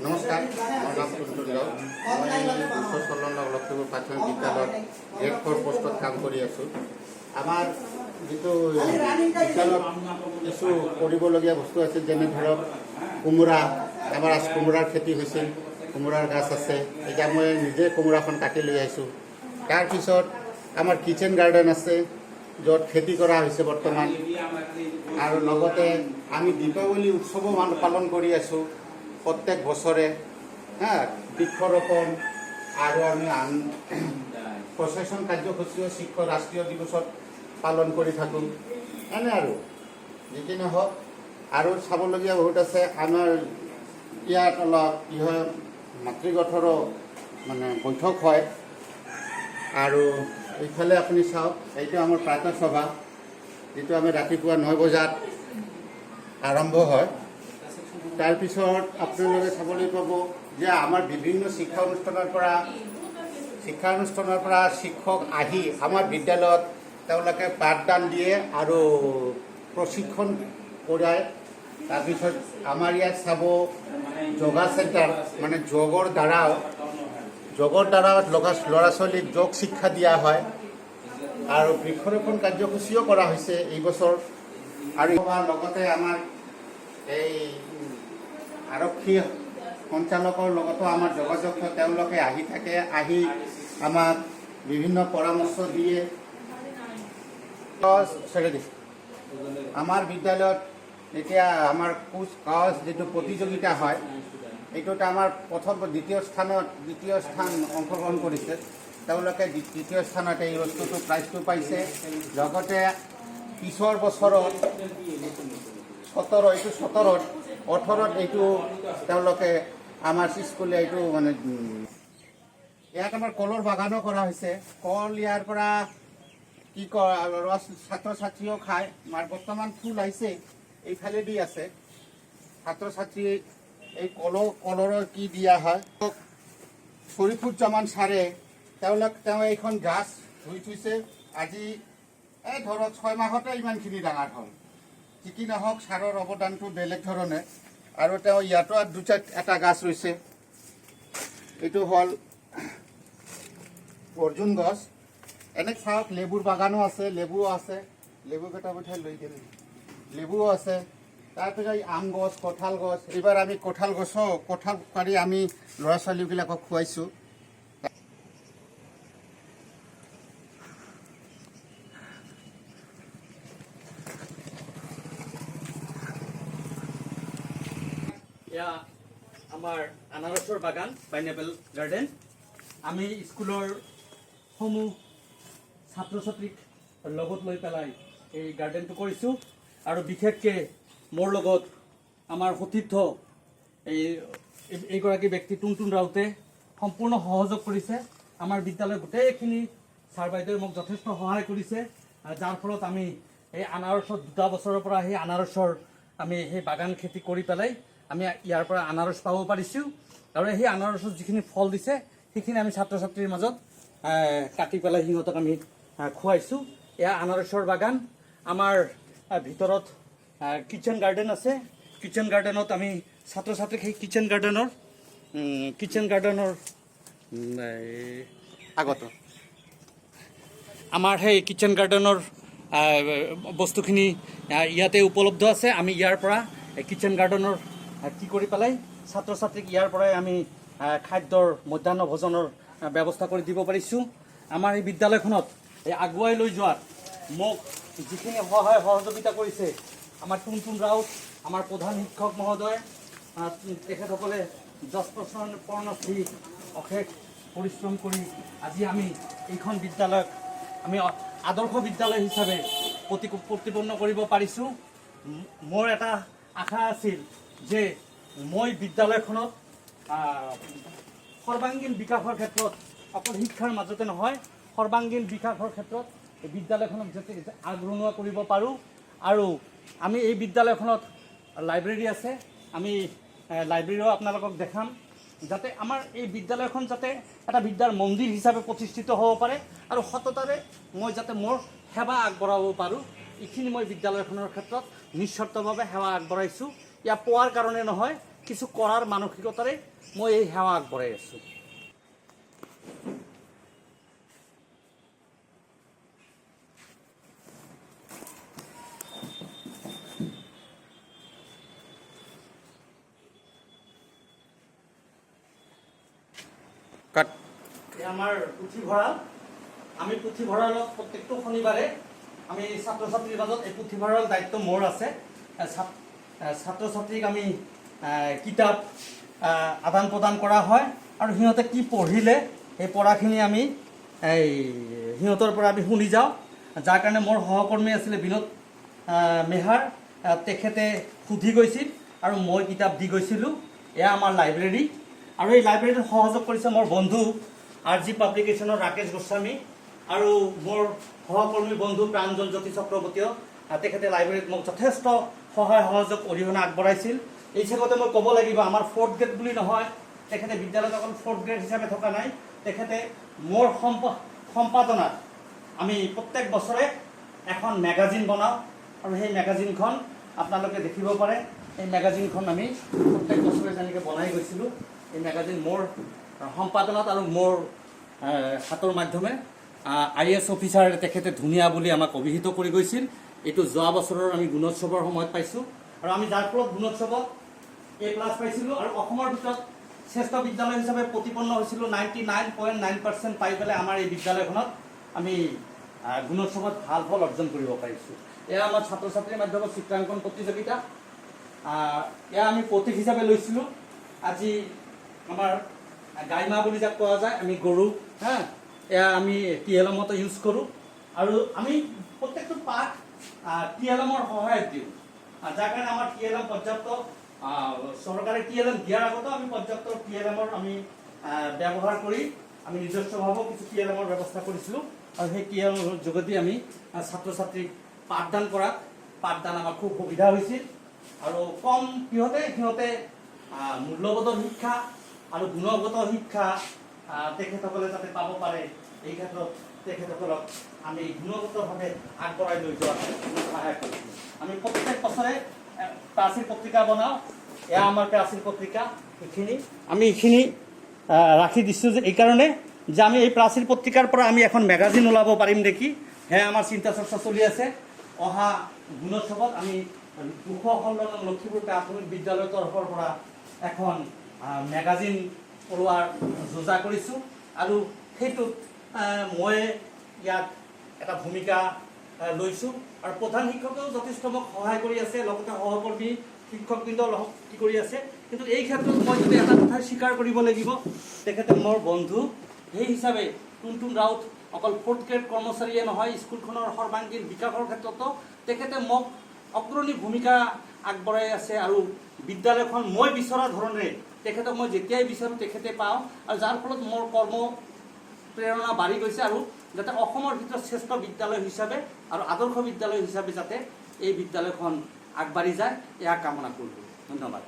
নমস্কাৰ, মোৰ নাম কুন্তল ৰাও। মই ২৫ লখিমপুৰ প্ৰাথমিক বিদ্যালয়ত গ্ৰেড 4 পোষ্টত কাম কৰি আছোঁ। আমাৰ যিটো বিদ্যালয়ত কিছু কৰিবলগীয়া বস্তু আছে, যেনে ধৰক কোমোৰা। আমাৰ আজ কোমোৰাৰ খেতি হৈছিল, কোমোৰাৰ গাছ আছে। এতিয়া মই নিজে কোমোৰাখন কাটি লৈ আহিছোঁ। তাৰপিছত আমাৰ কিচেন গাৰ্ডেন আছে, য'ত খেতি কৰা হৈছে বৰ্তমান। আৰু লগতে আমি দীপাৱলী উৎসৱো পালন কৰি আছোঁ প্ৰত্যেক বছৰে। বৃক্ষৰোপণ আৰু আমি আন প্ৰচেচন কাৰ্যসূচীও শিক্ষক ৰাষ্ট্ৰীয় দিৱসত পালন কৰি থাকোঁ। এনে আৰু যি নহওক, আৰু চাবলগীয়া বহুত আছে। আমাৰ ইয়াত অলপ কি হয়, মাতৃগঠৰো বৈঠক হয়। আৰু এইফালে আপুনি চাওক, এইটো আমাৰ প্ৰাতঃ সভা, যিটো আমি ৰাতিপুৱা ৯ বজাত আৰম্ভ হয়। তাৰপিছত আপোনালোকে চাবলৈ পাব যে আমাৰ বিভিন্ন শিক্ষানুষ্ঠানৰ পৰা শিক্ষক আহি আমাৰ বিদ্যালয়ত তেওঁলোকে পাঠদান দিয়ে আৰু প্ৰশিক্ষণ কৰায়। তাৰপিছত আমাৰ ইয়াত চাব যোগা চেণ্টাৰ, যোগৰ দ্বাৰা ল'ৰা ছোৱালীক যোগ শিক্ষা দিয়া হয়। আৰু বৃক্ষৰোপণ কাৰ্যসূচীও কৰা হৈছে এই বছৰ। আৰু লগতে আমাৰ এই আৰক্ষী সঞ্চালকৰ লগতো আমাৰ যোগাযোগ, তেওঁলোকে আহি থাকে, আহি আমাক বিভিন্ন পৰামৰ্শ দিয়ে। আমাৰ বিদ্যালয়ত এতিয়া আমাৰ কুচ কাজ যিটো প্ৰতিযোগিতা হয়, এইটোত আমাৰ দ্বিতীয় স্থান অংশগ্ৰহণ কৰিছে। তেওঁলোকে দ্বিতীয় স্থানত এই বস্তুটো প্ৰাইজটো পাইছে। লগতে পিছৰ বছৰত 18ত এইটো তেওঁলোকে আমাৰ স্কুলে এইটো ইয়াত আমাৰ কলৰ বাগানো কৰা হৈছে। কল ইয়াৰ পৰা কি কয়, ছাত্ৰ ছাত্ৰীও খায়। বৰ্তমান ফুল আহিছে, এইফালেদি আছে। ছাত্ৰ ছাত্ৰী এই কলৰ কি দিয়া হয়। শৰীফুজ্জামান ছাৰে তেওঁ এইখন গাছ ৰুই থৈছে। আজি ধৰক 6 মাহতে ইমানখিনি ডাঙৰ হ'ল। যি কি নহওক, ছাৰৰ অৱদানটো বেলেগ ধৰণে। আৰু তেওঁ ইয়াতো এটা গাছ ৰুইছে। এইটো হ'ল অৰ্জুন গছ। এনে চাওক, লেবুৰ বাগানো আছে, লেবুও আছে। লেবু কেইটা উঠাই লৈ গ'লে লেবুও আছে। তাৰপিছত আম গছ, কঁঠাল গছ। এইবাৰ আমি কঁঠাল পাৰি আমি ল'ৰা ছোৱালীবিলাকক খুৱাইছোঁ। এয়া আমাৰ আনাৰসৰ বাগান, পাইনএপল গাৰ্ডেন। আমি স্কুলৰ সমূহ ছাত্ৰ ছাত্ৰীক লগত লৈ পেলাই এই গাৰ্ডেনটো কৰিছোঁ। আৰু বিশেষকৈ মোৰ লগত আমাৰ সতীৰ্থ এইগৰাকী ব্যক্তি টুনটুন ৰাউতে সম্পূৰ্ণ সহযোগ কৰিছে। আমাৰ বিদ্যালয়ৰ গোটেইখিনি ছাৰ বাইদেৱে মোক যথেষ্ট সহায় কৰিছে, যাৰ ফলত আমি এই আনাৰসৰ 2 বছৰৰ পৰা সেই আনাৰসৰ আমি সেই বাগান খেতি কৰি পেলাই আমি ইয়াৰ পৰা আনাৰস পাব পাৰিছোঁ। আৰু সেই আনাৰসত যিখিনি ফল দিছে, সেইখিনি আমি ছাত্ৰ ছাত্ৰীৰ মাজত কাটি পেলাই সিহঁতক আমি খুৱাইছোঁ। এয়া আনাৰসৰ বাগান। আমাৰ ভিতৰত কিচেন গাৰ্ডেন আছে। কিচেন গাৰ্ডেনত আমি ছাত্ৰ ছাত্ৰীক সেই কিচেন গাৰ্ডেনৰ আগত আমাৰ সেই কিচেন গাৰ্ডেনৰ বস্তুখিনি ইয়াতে উপলব্ধ আছে। আমি ইয়াৰ পৰা কিচেন গাৰ্ডেনৰ কি কৰি পেলাই ছাত্ৰ ছাত্ৰীক ইয়াৰ পৰাই আমি খাদ্যৰ মধ্যাহ্ন ভোজনৰ ব্যৱস্থা কৰি দিব পাৰিছোঁ। আমাৰ এই বিদ্যালয়খনত আগুৱাই লৈ যোৱাত মোক যিখিনি সহায় সহযোগিতা কৰিছে আমাৰ টুনটুন ৰাউত, আমাৰ প্ৰধান শিক্ষক মহোদয়, তেখেতসকলে যৎপৰ্ণশ্ৰী অশেষ পৰিশ্ৰম কৰি আজি আমি এইখন বিদ্যালয়ক আমি আদৰ্শ বিদ্যালয় হিচাপে প্ৰতিপন্ন কৰিব পাৰিছোঁ। মোৰ এটা আশা আছিল যে মই বিদ্যালয়খনত সৰ্বাংগীন বিকাশৰ ক্ষেত্ৰত, অকল শিক্ষাৰ মাজতে নহয়, সৰ্বাংগীন বিকাশৰ ক্ষেত্ৰত এই বিদ্যালয়খনক যাতে আগৰণুৱা কৰিব পাৰোঁ। আৰু আমি এই বিদ্যালয়খনত লাইব্ৰেৰী আছে, আমি লাইব্ৰেৰীও আপোনালোকক দেখাম, যাতে আমাৰ এই বিদ্যালয়খন যাতে এটা বিদ্যাৰ মন্দিৰ হিচাপে প্ৰতিষ্ঠিত হ'ব পাৰে। আৰু সততাৰে মই যাতে মোৰ সেৱা আগবঢ়াব পাৰোঁ, এইখিনি মই বিদ্যালয়খনৰ ক্ষেত্ৰত নিঃস্বাৰ্থভাৱে সেৱা আগবঢ়াইছোঁ। ইয়াৰ পোৱাৰ কাৰণে নহয়, কিছু কৰাৰ মানসিকতাৰে মই এই সেৱা আগবঢ়াই আছোঁ। আমাৰ পুথিভঁৰাল, আমি পুথিভঁৰালত প্ৰত্যেকটো শনিবাৰে আমি ছাত্ৰ ছাত্ৰীৰ মাজত এই পুথিভঁৰাল দায়িত্ব মোৰ আছে। ছাত্ৰ ছাত্ৰীক আমি কিতাপ আদান প্ৰদান কৰা হয় আৰু সিহঁতে কি পঢ়িলে সেই পঢ়াখিনি আমি সিহঁতৰ পৰা আমি শুনি যাওঁ। যাৰ কাৰণে মোৰ সহকৰ্মী আছিলে বিনোদ মেহাৰ, তেখেতে সুধি গৈছিল আৰু মই কিতাপ দি গৈছিলোঁ। এয়া আমাৰ লাইব্ৰেৰী আৰু এই লাইব্ৰেৰীত সহযোগ কৰিছে মোৰ বন্ধু RG পাব্লিকেশ্যনৰ ৰাকেশ গোস্বামী আৰু মোৰ সহকৰ্মী বন্ধু প্ৰাঞ্জল জ্যোতি চক্ৰৱৰ্তীয়। তেখেতে লাইব্ৰেৰীত মোক যথেষ্ট সহায় সহযোগ অৰিহণা আগবঢ়াইছিল। এই হিচাপতে মই ক'ব লাগিব, আমাৰ 4th গ্ৰেড বুলি নহয়, তেখেতে বিদ্যালয়ত অকল 4th গ্ৰেড হিচাপে থকা নাই, তেখেতে মোৰ সম্পাদনাত আমি প্ৰত্যেক বছৰে এখন মেগাজিন বনাওঁ আৰু সেই মেগাজিনখন আপোনালোকে দেখিব পাৰে। এই মেগাজিনখন আমি প্ৰত্যেক বছৰে যেনেকৈ বনাই গৈছিলোঁ, এই মেগাজিন মোৰ সম্পাদনাত আৰু মোৰ হাতৰ মাধ্যমে IAS অফিচাৰে তেখেতে ধুনীয়া বুলি আমাক অভিহিত কৰি গৈছিল। এইটো যোৱা বছৰৰ আমি গুণোৎসৱৰ সময়ত পাইছোঁ আৰু আমি যাৰ ফলত গুণোৎসৱত A+ পাইছিলোঁ আৰু অসমৰ ভিতৰত শ্ৰেষ্ঠ বিদ্যালয় হিচাপে প্ৰতিপন্ন হৈছিলোঁ। 99.9% পাই পেলাই আমাৰ এই বিদ্যালয়খনত আমি গুণোৎসৱত ভাল ফল অৰ্জন কৰিব পাৰিছোঁ। এয়া আমাৰ ছাত্ৰ ছাত্ৰীৰ মাধ্যমত চিত্ৰাংকন প্ৰতিযোগিতা, এয়া আমি প্ৰতীক হিচাপে লৈছিলোঁ। আজি আমাৰ গাইমা বুলি যাক কোৱা যায়, আমি গৰু, এয়া আমি TLM-ত ইউজ কৰোঁ আৰু আমি প্ৰত্যেকটো পাঠ TLM-ৰ সহায়ত দিওঁ। যাৰ কাৰণে আমাৰ TLM পৰ্যাপ্ত, চৰকাৰে TLM দিয়াৰ আগতো আমি পৰ্যাপ্ত TLM-ৰ আমি ব্যৱহাৰ কৰি আমি নিজস্বভাৱেও কিছু TLM-ৰ ব্যৱস্থা কৰিছিলোঁ আৰু সেই TLM-ৰ যোগেদি আমি ছাত্ৰ ছাত্ৰীক পাঠদান আমাৰ খুব সুবিধা হৈছিল আৰু কম সিহঁতে মূল্যবোধৰ শিক্ষা আৰু গুণগত শিক্ষা তেখেতসকলে যাতে পাব পাৰে, এই ক্ষেত্ৰত তেখেতসকলক আমি গুণগতভাৱে আগবঢ়াই লৈ যোৱাত সহায় কৰিছোঁ। আমি প্ৰত্যেক বছৰে প্ৰাচীৰ পত্ৰিকা বনাওঁ। এয়া আমাৰ প্ৰাচীৰ পত্ৰিকা, এইখিনি ৰাখি দিছোঁ যে এইকাৰণে যে আমি এই প্ৰাচীৰ পত্ৰিকাৰ পৰা আমি এখন মেগাজিন ওলাব পাৰিম নেকি, সেয়া আমাৰ চিন্তা চৰ্চা চলি আছে। অহা গুণোৎসৱত আমি 216 লক্ষীপুৰ প্ৰাথমিক বিদ্যালয়ৰ তৰফৰ পৰা এখন মেগাজিন ওলোৱাৰ যোজা কৰিছোঁ আৰু সেইটোত মই ইয়াত এটা ভূমিকা লৈছোঁ আৰু প্ৰধান শিক্ষকেও যথেষ্ট মোক সহায় কৰি আছে, লগতে সহকৰ্মী শিক্ষকবৃন্দ কি কৰি আছে। কিন্তু এই ক্ষেত্ৰত মই যদি এটা কথা স্বীকাৰ কৰিব লাগিব, তেখেতে মোৰ বন্ধু, সেই হিচাপে টুনটুন ৰাউত অকল 4th গ্ৰেড কৰ্মচাৰীয়ে নহয়, স্কুলখনৰ সৰ্বাংগীন বিকাশৰ ক্ষেত্ৰতো তেখেতে মোক অগ্ৰণী ভূমিকা আগবঢ়াই আছে আৰু বিদ্যালয়খন মই বিচৰা ধৰণে তেখেতক মই যেতিয়াই বিচাৰোঁ তেখেতে পাওঁ আৰু যাৰ ফলত মোৰ কৰ্ম প্ৰেৰণা বাঢ়ি গৈছে আৰু যাতে অসমৰ ভিতৰত শ্ৰেষ্ঠ বিদ্যালয় হিচাপে আৰু আদৰ্শ বিদ্যালয় হিচাপে যাতে এই বিদ্যালয়খন আগবাঢ়ি যায়, এয়া কামনা কৰিলোঁ। ধন্যবাদ।